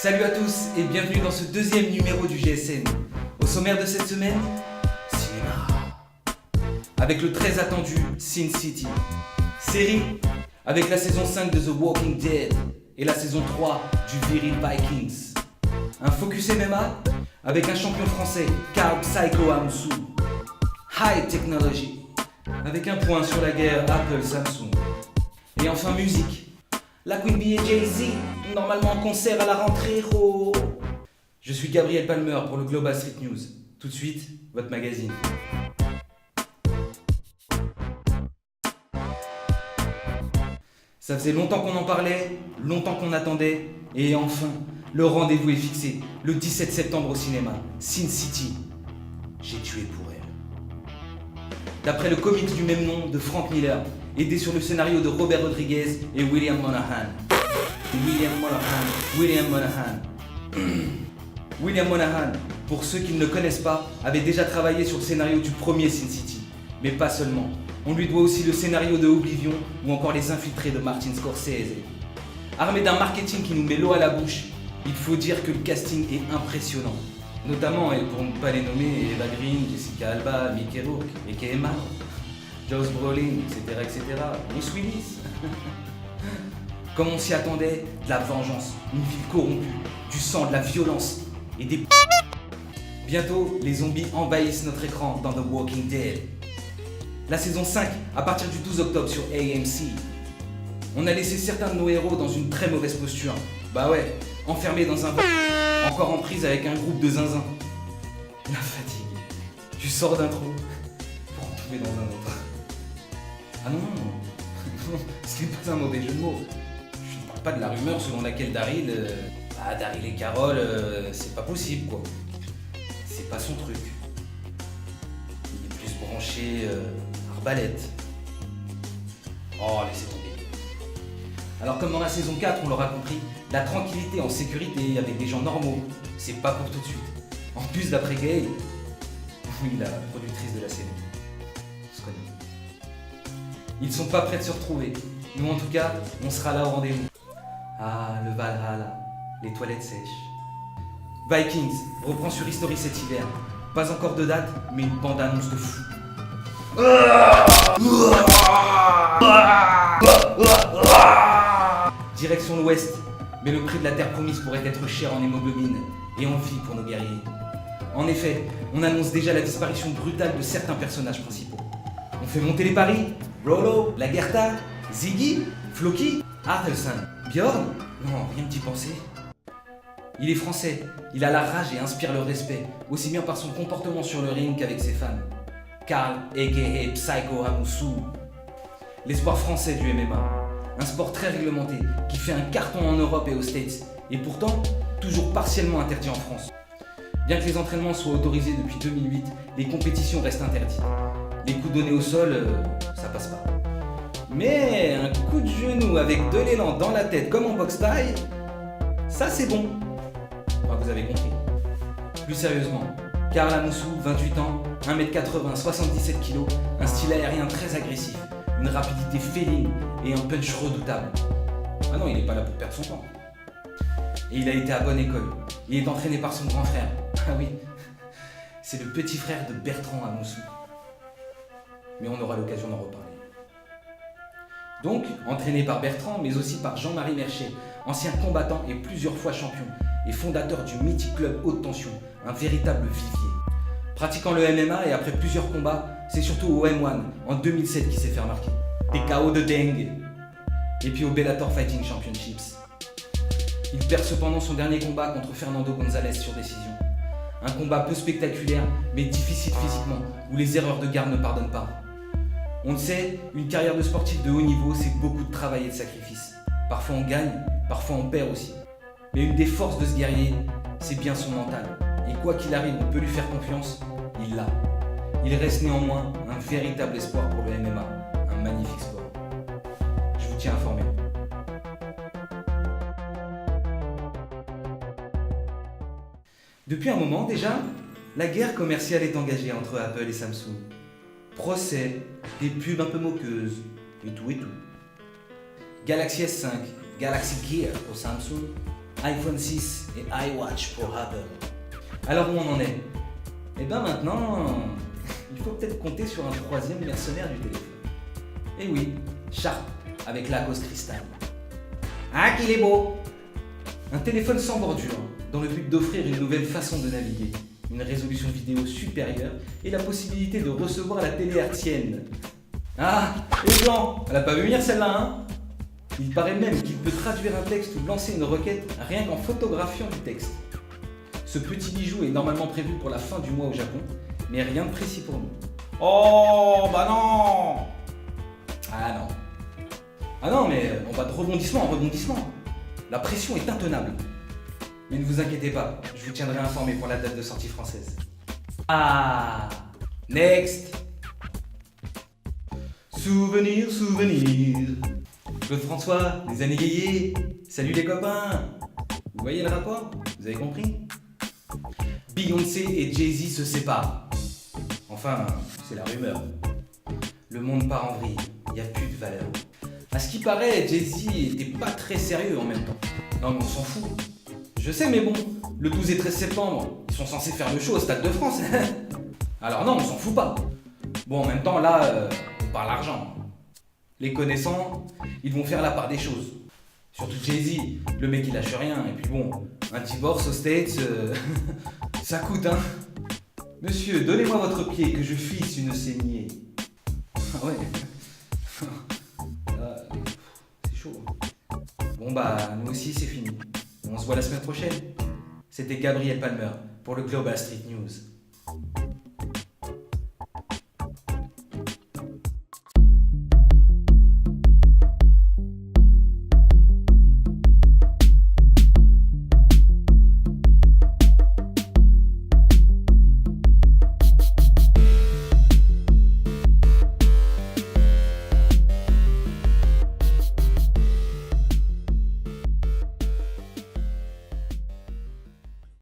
Salut à tous et bienvenue dans ce deuxième numéro du GSN. Au sommaire de cette semaine, cinéma. Avec le très attendu Sin City. Série, avec la saison 5 de The Walking Dead et la saison 3 du Viril Vikings. Un focus MMA avec un champion français, Carl Psycho Amusu. High Technology, avec un point sur la guerre Apple-Samsung. Et enfin musique. La Queen Bee et Jay-Z, normalement en concert à la rentrée. Oh. Je suis Gabriel Palmer pour le Global Street News. Tout de suite, votre magazine. Ça faisait longtemps qu'on en parlait, longtemps qu'on attendait, et enfin, le rendez-vous est fixé, le 17 septembre au cinéma, Sin City. J'ai tué pour elle. D'après le comics du même nom de Frank Miller, aidé sur le scénario de Robert Rodriguez et William Monahan. William Monahan, pour ceux qui ne le connaissent pas, avait déjà travaillé sur le scénario du premier Sin City. Mais pas seulement. On lui doit aussi le scénario de Oblivion ou encore Les Infiltrés de Martin Scorsese. Armé d'un marketing qui nous met l'eau à la bouche, il faut dire que le casting est impressionnant. Notamment, et pour ne pas les nommer, Eva Green, Jessica Alba, Mickey Rourke, Eke Emma, Josh Brolin, etc. Bruce Willis. Comme on s'y attendait, de la vengeance, une ville corrompue, du sang, de la violence et des... Bientôt, les zombies envahissent notre écran dans The Walking Dead. La saison 5, à partir du 12 octobre sur AMC. On a laissé certains de nos héros dans une très mauvaise posture. Bah ouais, enfermés dans un... Encore en prise avec un groupe de zinzins. La fatigue. Tu sors d'un trou pour en tomber dans un autre. Ah non, ce n'est pas un mauvais jeu de mots. Je ne parle pas de la rumeur selon laquelle Daryl et Carol, c'est pas possible quoi. C'est pas son truc. Il est plus branché arbalète. Oh, laissez tomber. Alors comme dans la saison 4, on l'aura compris, la tranquillité en sécurité avec des gens normaux, c'est pas pour tout de suite. En plus d'après Gay, oui, la productrice de la série, on se connaît. Ils sont pas prêts de se retrouver. Nous en tout cas, on sera là au rendez-vous. Ah, le Valhalla, les toilettes sèches. Vikings reprend sur History cet hiver. Pas encore de date, mais une bande-annonce de fou. Direction l'ouest, mais le prix de la terre promise pourrait être cher en hémoglobine et en vie pour nos guerriers. En effet, on annonce déjà la disparition brutale de certains personnages principaux. On fait monter les paris. Rollo, Lagertha, Ziggy, Floki, Athelstan, Bjorn. Non, rien d'y penser. Il est français, il a la rage et inspire le respect, aussi bien par son comportement sur le ring qu'avec ses fans. Carl, a.k.a. Psycho Amusu. L'espoir français du MMA. Un sport très réglementé, qui fait un carton en Europe et aux States, et pourtant, toujours partiellement interdit en France. Bien que les entraînements soient autorisés depuis 2008, les compétitions restent interdites. Les coups donnés au sol, ça passe pas. Mais un coup de genou avec de l'élan dans la tête comme en boxe taille, ça c'est bon. Enfin, vous avez compris. Plus sérieusement, Carl Amusu, 28 ans, 1m80, 77 kg, un style aérien très agressif, une rapidité féline et un punch redoutable. Ah non, il n'est pas là pour perdre son temps. Et il a été à bonne école. Il est entraîné par son grand frère. Ah oui, c'est le petit frère de Bertrand Amusu. Mais on aura l'occasion d'en reparler. Donc, entraîné par Bertrand, mais aussi par Jean-Marie Merchet, ancien combattant et plusieurs fois champion, et fondateur du mythique club Haute Tension, un véritable vivier. Pratiquant le MMA et après plusieurs combats, c'est surtout au M1 en 2007 qu'il s'est fait remarquer. Des KO de dingue. Et puis au Bellator Fighting Championships. Il perd cependant son dernier combat contre Fernando González sur décision. Un combat peu spectaculaire, mais difficile physiquement, où les erreurs de garde ne pardonnent pas. On le sait, une carrière de sportif de haut niveau, c'est beaucoup de travail et de sacrifice. Parfois on gagne, parfois on perd aussi. Mais une des forces de ce guerrier, c'est bien son mental. Et quoi qu'il arrive, on peut lui faire confiance, il l'a. Il reste néanmoins un véritable espoir pour le MMA, un magnifique sport. Je vous tiens informé. Depuis un moment déjà, la guerre commerciale est engagée entre Apple et Samsung. Procès, des pubs un peu moqueuses, et tout. Galaxy S5, Galaxy Gear pour Samsung, iPhone 6 et iWatch pour Apple. Alors où on en est? Eh ben maintenant, il faut peut-être compter sur un troisième mercenaire du téléphone. Eh oui, Sharp, avec l'Aquos Crystal. Ah qu'il est beau! Un téléphone sans bordure, dans le but d'offrir une nouvelle façon de naviguer, une résolution vidéo supérieure et la possibilité de recevoir la télé hertzienne. Ah, et Jean, elle a pas vu venir celle-là, hein? Il paraît même qu'il peut traduire un texte ou lancer une requête rien qu'en photographiant du texte. Ce petit bijou est normalement prévu pour la fin du mois au Japon, mais rien de précis pour nous. Oh, bah non! Ah non. Ah non, mais on va de rebondissement en rebondissement. La pression est intenable. Mais ne vous inquiétez pas, je vous tiendrai informé pour la date de sortie française. Ah, next. Souvenir, souvenir. Claude François, les années yéyé. Salut les copains. Vous voyez le rapport? Vous avez compris? Beyoncé et Jay-Z se séparent. Enfin, c'est la rumeur. Le monde part en vrille, il n'y a plus de valeur. À ce qui paraît, Jay-Z était pas très sérieux en même temps. Non mais on s'en fout. Je sais mais bon, le 12 et 13 septembre, ils sont censés faire le show au Stade de France. Alors non, on s'en fout pas. Bon en même temps là, on parle argent. Les connaissants, ils vont faire la part des choses. Surtout Jay-Z, le mec il lâche rien. Et puis bon, un divorce aux States, ça coûte hein. Monsieur, donnez-moi votre pied que je fisse une saignée. Ah ouais. C'est chaud. Bon bah, nous aussi c'est fini. On se voit la semaine prochaine. C'était Gabriel Palmer pour le Global Street News.